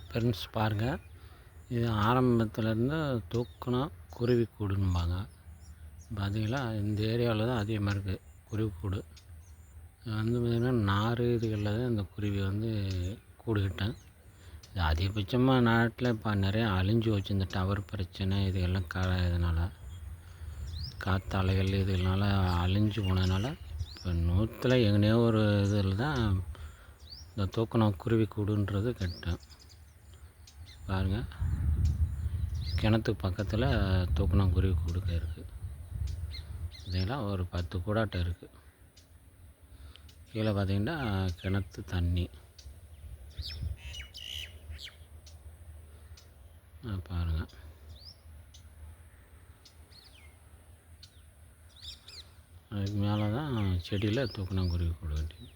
Friends பாருங்கள், இது ஆரம்பத்துலேருந்து தூக்குனா குருவி கூடுன்பாங்க. பார்த்தீங்களா, இந்த ஏரியாவில் தான் அதிகமாக இருக்குது குருவி கூடு. இது வந்து பார்த்திங்கன்னா நார் இதுகளில் தான் இந்த குருவி வந்து கூடு கட்டும். இது அதிகபட்சமாக நாட்டில் இப்போ நிறையா அழிஞ்சு போச்சு. இந்த டவர் பிரச்சனை இதுகெல்லாம் இதனால் காற்றாலைகள் இதுனால அழிஞ்சு போனதுனால இப்போ 100ல் எங்கனையோ ஒரு இதில் தான் இந்த தூக்கணம் குருவி கூடுன்றது கட்டும். பாருங்கள், கிணத்துக்கு பக்கத்தில் தூக்கணம் குருவி கூடுக்க இருக்குது. இதெல்லாம் ஒரு 10 கூடாட்டம் இருக்குது. கீழே பார்த்திங்கன்னா கிணத்து தண்ணி பாருங்கள். அதுக்கு மேலே தான் செடியில் தூக்கணாங்குருவி கூடு கட்டி